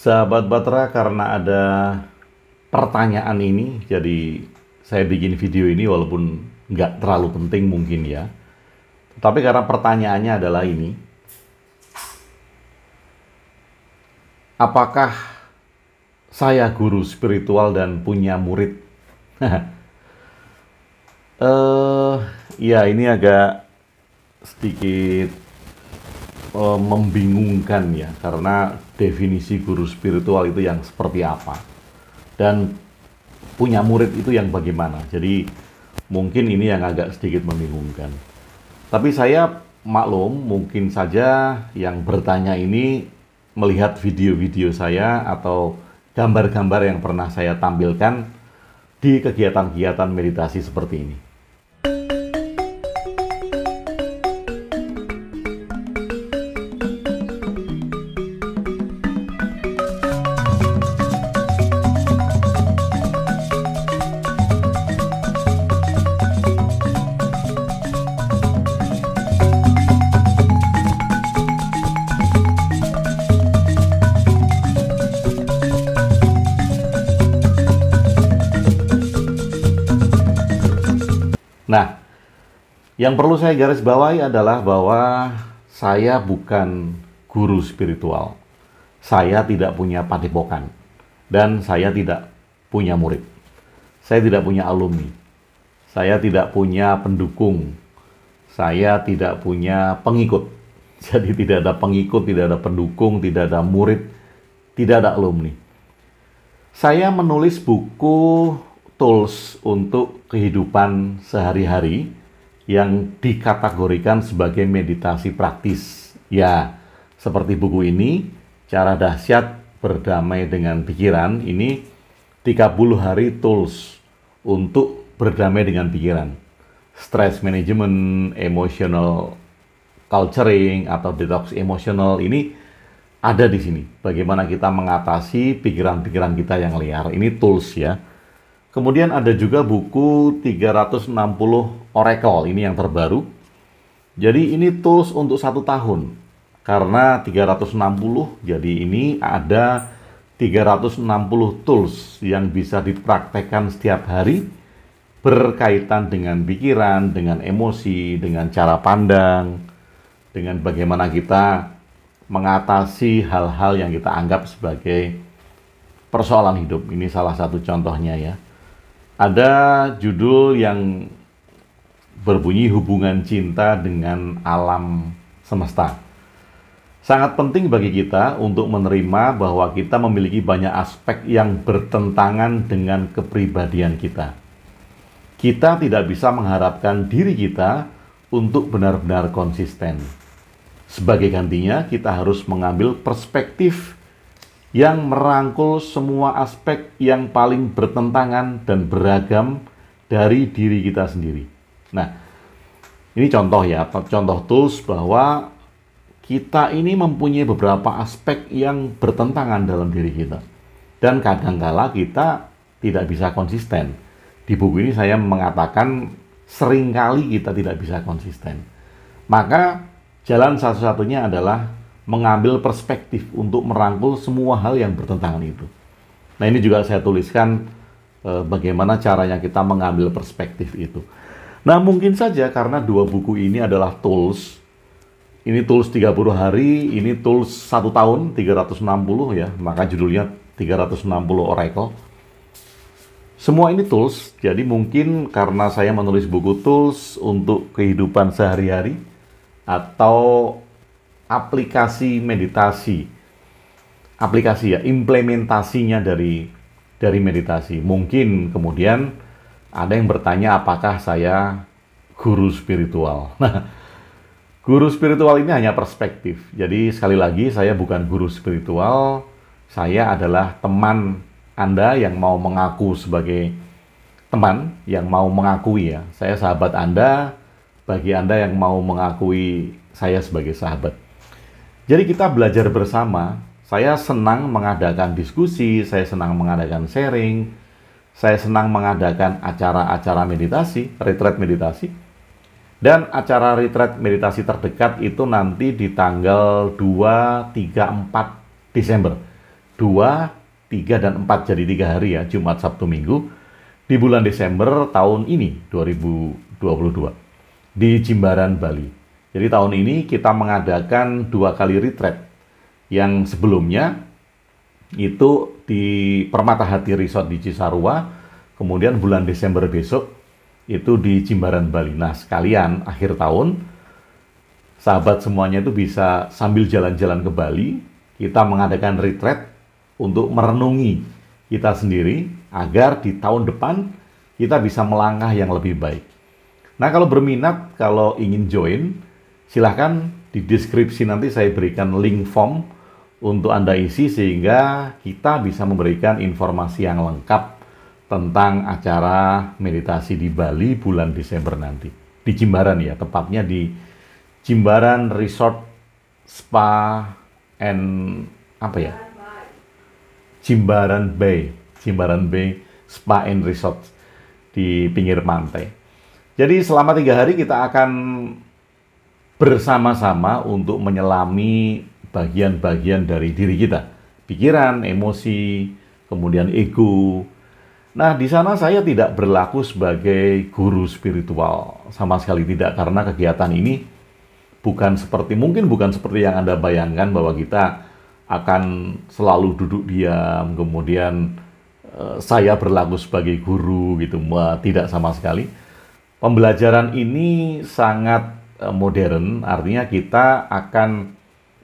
Sahabat Batra, karena ada pertanyaan ini, jadi saya bikin video ini walaupun nggak terlalu penting mungkin ya. Tapi karena pertanyaannya adalah ini, apakah saya guru spiritual dan punya murid? Ya ini agak sedikit membingungkan ya, karena definisi guru spiritual itu yang seperti apa dan punya murid itu yang bagaimana. Jadi mungkin ini yang agak sedikit membingungkan. Tapi saya maklum, mungkin saja yang bertanya ini melihat video-video saya atau gambar-gambar yang pernah saya tampilkan di kegiatan-kegiatan meditasi seperti ini. Nah, yang perlu saya garis bawahi adalah bahwa saya bukan guru spiritual. Saya tidak punya padepokan. Dan saya tidak punya murid. Saya tidak punya alumni. Saya tidak punya pendukung. Saya tidak punya pengikut. Jadi tidak ada pengikut, tidak ada pendukung, tidak ada murid, tidak ada alumni. Saya menulis buku tools untuk kehidupan sehari-hari yang dikategorikan sebagai meditasi praktis. Ya, seperti buku ini, Cara Dahsyat Berdamai dengan Pikiran, ini 30 hari tools untuk berdamai dengan pikiran. Stress management, emotional culturing, atau detox emosional, ini ada di sini. Bagaimana kita mengatasi pikiran-pikiran kita yang liar. Ini tools ya. Kemudian ada juga buku 360 Oracle, ini yang terbaru. Jadi ini tools untuk 1 tahun. Karena 360, jadi ini ada 360 tools yang bisa dipraktekkan setiap hari berkaitan dengan pikiran, dengan emosi, dengan cara pandang, dengan bagaimana kita mengatasi hal-hal yang kita anggap sebagai persoalan hidup. Ini salah satu contohnya ya. Ada judul yang berbunyi hubungan cinta dengan alam semesta. Sangat penting bagi kita untuk menerima bahwa kita memiliki banyak aspek yang bertentangan dengan kepribadian kita. Kita tidak bisa mengharapkan diri kita untuk benar-benar konsisten. Sebagai gantinya, kita harus mengambil perspektif yang merangkul semua aspek yang paling bertentangan dan beragam dari diri kita sendiri. Nah, ini contoh ya, contoh tools bahwa kita ini mempunyai beberapa aspek yang bertentangan dalam diri kita. Dan kadangkala kita tidak bisa konsisten. Di buku ini saya mengatakan seringkali kita tidak bisa konsisten. Maka jalan satu-satunya adalah mengambil perspektif untuk merangkul semua hal yang bertentangan itu. Nah, ini juga saya tuliskan bagaimana caranya kita mengambil perspektif itu. Nah, mungkin saja karena 2 buku ini adalah tools. Ini tools 30 hari, ini tools 1 tahun, 360 ya, maka judulnya 360 Oracle. Semua ini tools, jadi mungkin karena saya menulis buku tools untuk kehidupan sehari-hari atau aplikasi meditasi, aplikasi ya, implementasinya dari meditasi. Mungkin kemudian ada yang bertanya apakah saya guru spiritual. Nah, guru spiritual ini hanya perspektif. Jadi sekali lagi saya bukan guru spiritual, saya adalah teman Anda yang mau mengaku sebagai teman, yang mau mengakui ya. Saya sahabat Anda bagi Anda yang mau mengakui saya sebagai sahabat. Jadi kita belajar bersama. Saya senang mengadakan diskusi, saya senang mengadakan sharing, saya senang mengadakan acara-acara meditasi, retreat meditasi. Dan acara retreat meditasi terdekat itu nanti di tanggal 2, 3, 4 Desember. 2, 3, dan 4, jadi 3 hari ya, Jumat, Sabtu, Minggu. Di bulan Desember tahun ini, 2022. Di Jimbaran, Bali. Jadi tahun ini kita mengadakan 2 kali retreat. Yang sebelumnya itu di Permata Hati Resort di Cisarua. Kemudian bulan Desember besok itu di Jimbaran, Bali. Nah, sekalian akhir tahun, sahabat semuanya itu bisa sambil jalan-jalan ke Bali, kita mengadakan retreat untuk merenungi kita sendiri, agar di tahun depan kita bisa melangkah yang lebih baik. Nah, kalau berminat, kalau ingin join, silahkan di deskripsi nanti saya berikan link form untuk Anda isi, sehingga kita bisa memberikan informasi yang lengkap tentang acara meditasi di Bali bulan Desember nanti. Di Jimbaran ya, tepatnya di Jimbaran Resort Spa and Jimbaran Bay Spa and Resort di pinggir pantai. Jadi selama 3 hari kita akan bersama-sama untuk menyelami bagian-bagian dari diri kita. Pikiran, emosi, kemudian ego. Nah, di sana saya tidak berlaku sebagai guru spiritual, sama sekali tidak, karena kegiatan ini bukan seperti yang Anda bayangkan, bahwa kita akan selalu duduk diam, kemudian saya berlaku sebagai guru gitu. Tidak sama sekali. Pembelajaran ini sangat modern, artinya kita akan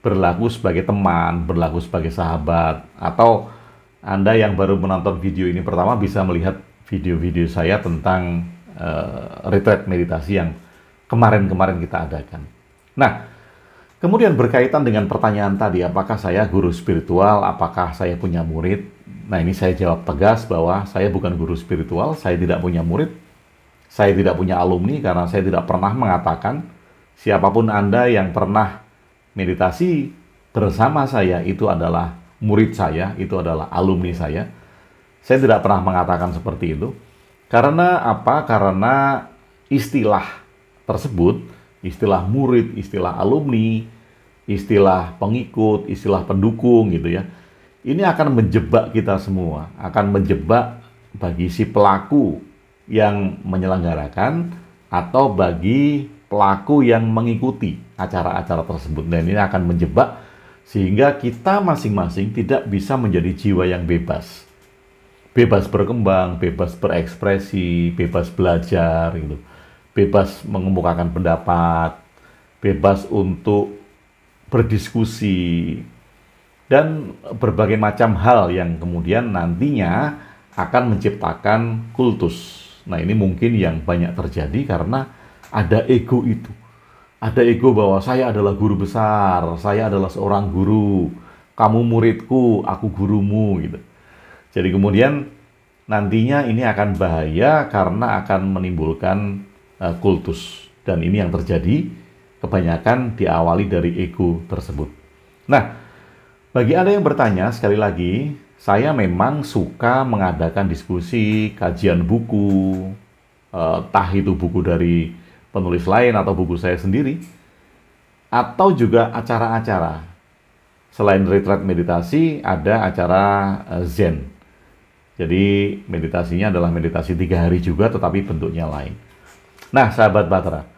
berlaku sebagai teman, berlaku sebagai sahabat, atau Anda yang baru menonton video ini pertama bisa melihat video-video saya tentang retreat meditasi yang kemarin-kemarin kita adakan. Nah, kemudian berkaitan dengan pertanyaan tadi, apakah saya guru spiritual, apakah saya punya murid? Nah, ini saya jawab tegas bahwa saya bukan guru spiritual, saya tidak punya murid, saya tidak punya alumni, karena saya tidak pernah mengatakan siapapun Anda yang pernah meditasi bersama saya itu adalah murid saya, itu adalah alumni saya. Saya tidak pernah mengatakan seperti itu. Karena apa? Karena istilah tersebut, istilah murid, istilah alumni, istilah pengikut, istilah pendukung gitu ya, ini akan menjebak kita semua, akan menjebak bagi si pelaku yang menyelenggarakan atau bagi pelaku yang mengikuti acara-acara tersebut. Dan ini akan menjebak sehingga kita masing-masing tidak bisa menjadi jiwa yang bebas. Bebas berkembang, bebas berekspresi, bebas belajar gitu. Bebas mengemukakan pendapat, bebas untuk berdiskusi, dan berbagai macam hal yang kemudian nantinya akan menciptakan kultus. Nah, ini mungkin yang banyak terjadi karena ada ego itu. Ada ego bahwa saya adalah guru besar, saya adalah seorang guru, kamu muridku, aku gurumu gitu. Jadi kemudian nantinya ini akan bahaya karena akan menimbulkan kultus. Dan ini yang terjadi kebanyakan diawali dari ego tersebut. Nah, bagi Anda yang bertanya, sekali lagi, saya memang suka mengadakan diskusi, kajian buku, entah itu buku dari penulis lain atau buku saya sendiri, atau juga acara-acara. Selain retreat meditasi, ada acara Zen. Jadi meditasinya adalah meditasi 3 hari juga, tetapi bentuknya lain. Nah, sahabat Batra,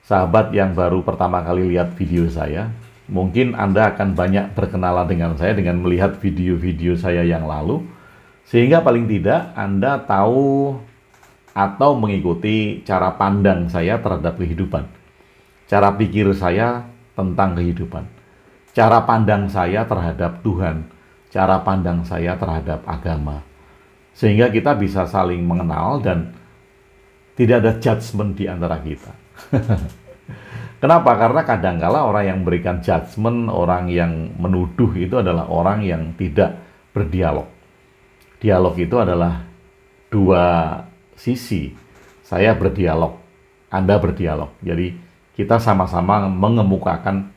sahabat yang baru pertama kali lihat video saya, mungkin Anda akan banyak berkenalan dengan saya dengan melihat video-video saya yang lalu, sehingga paling tidak Anda tahu atau mengikuti cara pandang saya terhadap kehidupan, cara pikir saya tentang kehidupan, cara pandang saya terhadap Tuhan, cara pandang saya terhadap agama, sehingga kita bisa saling mengenal dan tidak ada judgement di antara kita. Kenapa? Karena kadangkala orang yang memberikan judgement, orang yang menuduh itu adalah orang yang tidak berdialog. Dialog itu adalah dua sisi. Saya berdialog, Anda berdialog. Jadi kita sama-sama mengemukakan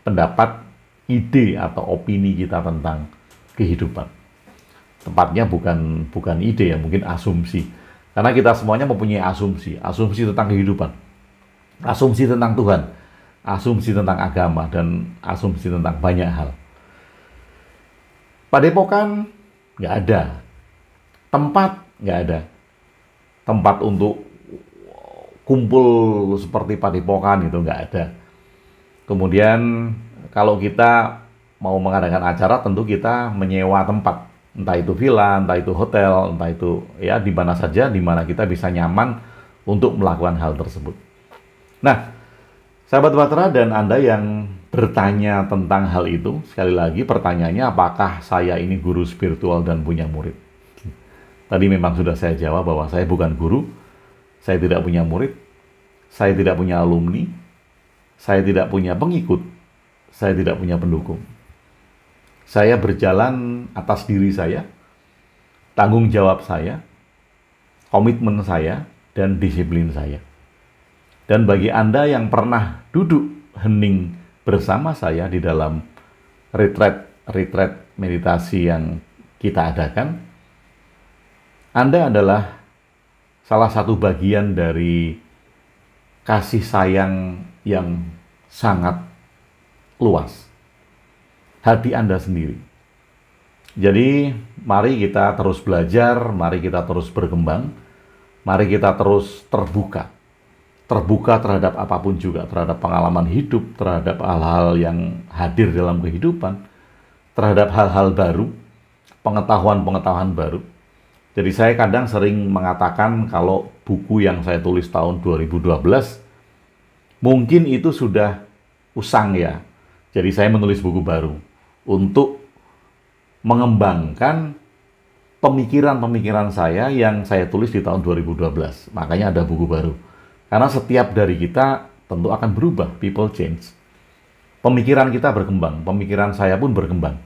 pendapat, ide atau opini kita tentang kehidupan. Tepatnya bukan ide ya, mungkin asumsi. Karena kita semuanya mempunyai asumsi tentang kehidupan. asumsi tentang Tuhan, asumsi tentang agama, dan asumsi tentang banyak hal. Padepokan nggak ada, tempat nggak ada, tempat untuk kumpul seperti padepokan itu nggak ada. Kemudian kalau kita mau mengadakan acara, tentu kita menyewa tempat, entah itu villa, entah itu hotel, entah itu ya di mana saja, di mana kita bisa nyaman untuk melakukan hal tersebut. Nah, sahabat Bahtera dan Anda yang bertanya tentang hal itu, sekali lagi pertanyaannya, apakah saya ini guru spiritual dan punya murid? Tadi memang sudah saya jawab bahwa saya bukan guru, saya tidak punya murid, saya tidak punya alumni, saya tidak punya pengikut, saya tidak punya pendukung. Saya berjalan atas diri saya, tanggung jawab saya, komitmen saya, dan disiplin saya. Dan bagi Anda yang pernah duduk hening bersama saya di dalam retreat meditasi yang kita adakan, Anda adalah salah satu bagian dari kasih sayang yang sangat luas. Hati Anda sendiri. Jadi, mari kita terus belajar, mari kita terus berkembang, mari kita terus terbuka. Terbuka terhadap apapun juga, terhadap pengalaman hidup, terhadap hal-hal yang hadir dalam kehidupan, terhadap hal-hal baru, pengetahuan-pengetahuan baru. Jadi saya kadang sering mengatakan kalau buku yang saya tulis tahun 2012, mungkin itu sudah usang ya. Jadi saya menulis buku baru untuk mengembangkan pemikiran-pemikiran saya yang saya tulis di tahun 2012. Makanya ada buku baru. Karena setiap dari kita tentu akan berubah, people change. Pemikiran kita berkembang, pemikiran saya pun berkembang.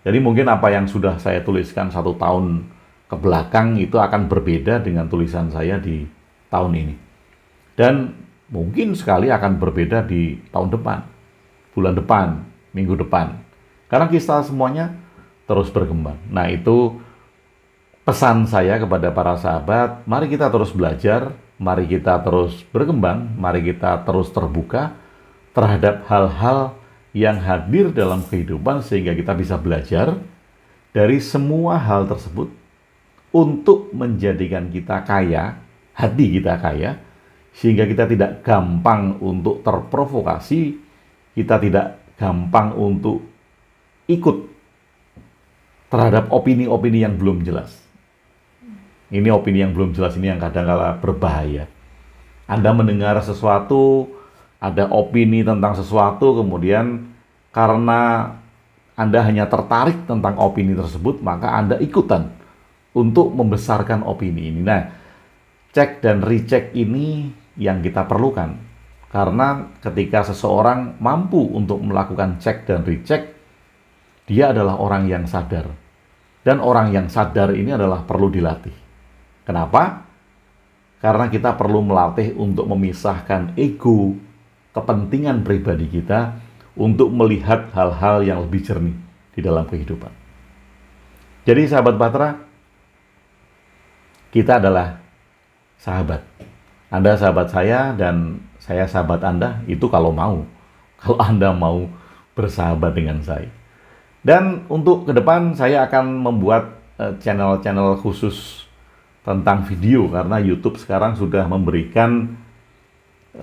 Jadi mungkin apa yang sudah saya tuliskan 1 tahun ke belakang itu akan berbeda dengan tulisan saya di tahun ini. Dan mungkin sekali akan berbeda di tahun depan, bulan depan, minggu depan. Karena kita semuanya terus berkembang. Nah, itu pesan saya kepada para sahabat, mari kita terus belajar, mari kita terus berkembang, mari kita terus terbuka terhadap hal-hal yang hadir dalam kehidupan sehingga kita bisa belajar dari semua hal tersebut untuk menjadikan kita kaya, hati kita kaya, sehingga kita tidak gampang untuk terprovokasi, kita tidak gampang untuk ikut terhadap opini-opini yang belum jelas. Ini opini yang belum jelas ini yang kadang-kala berbahaya. Anda mendengar sesuatu, ada opini tentang sesuatu, kemudian karena Anda hanya tertarik tentang opini tersebut, maka Anda ikutan untuk membesarkan opini ini. Nah, cek dan recheck ini yang kita perlukan. Karena ketika seseorang mampu untuk melakukan cek dan recheck, dia adalah orang yang sadar. Dan orang yang sadar ini adalah perlu dilatih. Kenapa? Karena kita perlu melatih untuk memisahkan ego, kepentingan pribadi kita, untuk melihat hal-hal yang lebih jernih di dalam kehidupan. Jadi sahabat Bahtera, kita adalah sahabat. Anda sahabat saya dan saya sahabat Anda, itu kalau mau. Kalau Anda mau bersahabat dengan saya. Dan untuk ke depan saya akan membuat channel-channel khusus tentang video karena YouTube sekarang sudah memberikan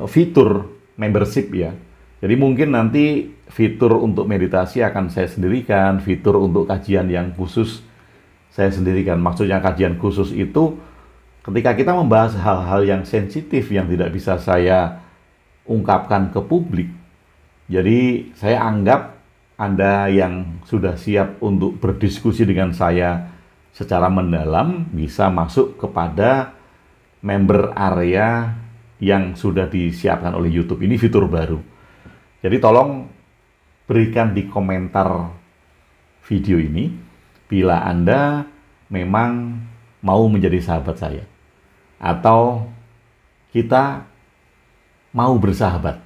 fitur membership ya. Jadi mungkin nanti fitur untuk meditasi akan saya sendirikan, fitur untuk kajian yang khusus saya sendirikan. Maksudnya kajian khusus itu ketika kita membahas hal-hal yang sensitif yang tidak bisa saya ungkapkan ke publik. Jadi saya anggap Anda yang sudah siap untuk berdiskusi dengan saya secara mendalam bisa masuk kepada member area yang sudah disiapkan oleh YouTube. Ini fitur baru. Jadi tolong berikan di komentar video ini bila Anda memang mau menjadi sahabat saya atau kita mau bersahabat.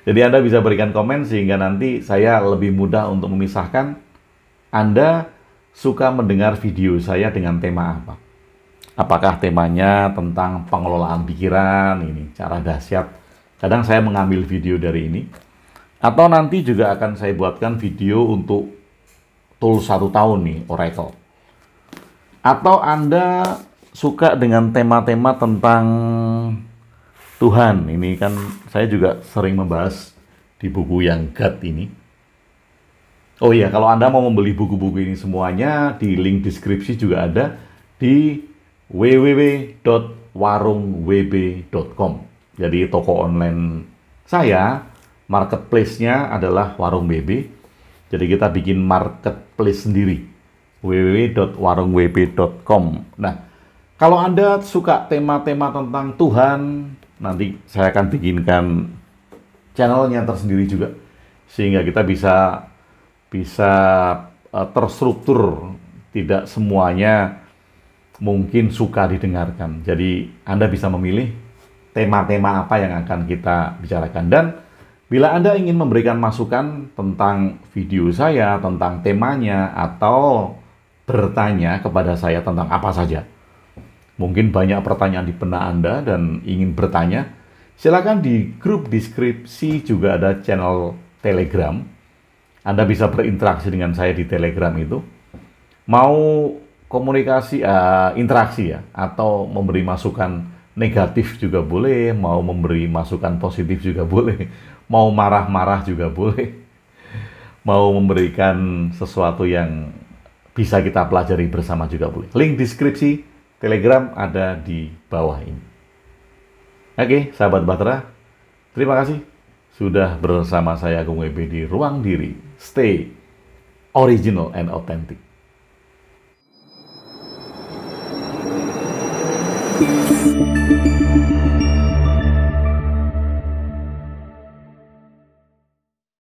Jadi Anda bisa berikan komen sehingga nanti saya lebih mudah untuk memisahkan Anda suka mendengar video saya dengan tema apa. Apakah temanya tentang pengelolaan pikiran, ini cara dahsyat. Kadang saya mengambil video dari ini. Atau nanti juga akan saya buatkan video untuk tools 1 tahun nih, Oracle. Atau Anda suka dengan tema-tema tentang Tuhan. Ini kan saya juga sering membahas di buku yang God ini. Oh iya, kalau Anda mau membeli buku-buku ini semuanya, di link deskripsi juga ada di www.warungwb.com. Jadi toko online saya, marketplace-nya adalah Warung BB. Jadi kita bikin marketplace sendiri, www.warungwb.com. Nah, kalau Anda suka tema-tema tentang Tuhan, nanti saya akan bikinkan channelnya tersendiri juga, sehingga kita bisa terstruktur. Tidak semuanya mungkin suka didengarkan. Jadi Anda bisa memilih tema-tema apa yang akan kita bicarakan. Dan bila Anda ingin memberikan masukan tentang video saya, tentang temanya, atau bertanya kepada saya tentang apa saja, mungkin banyak pertanyaan di benak Anda dan ingin bertanya, silakan di grup deskripsi juga ada channel Telegram. Anda bisa berinteraksi dengan saya di Telegram itu. Mau komunikasi, interaksi ya, atau memberi masukan negatif juga boleh, mau memberi masukan positif juga boleh, mau marah-marah juga boleh, mau memberikan sesuatu yang bisa kita pelajari bersama juga boleh. Link deskripsi Telegram ada di bawah ini. Oke, sahabat Bahtera, terima kasih sudah bersama saya Agung WB di Ruang Diri. Stay original and authentic. Thank you.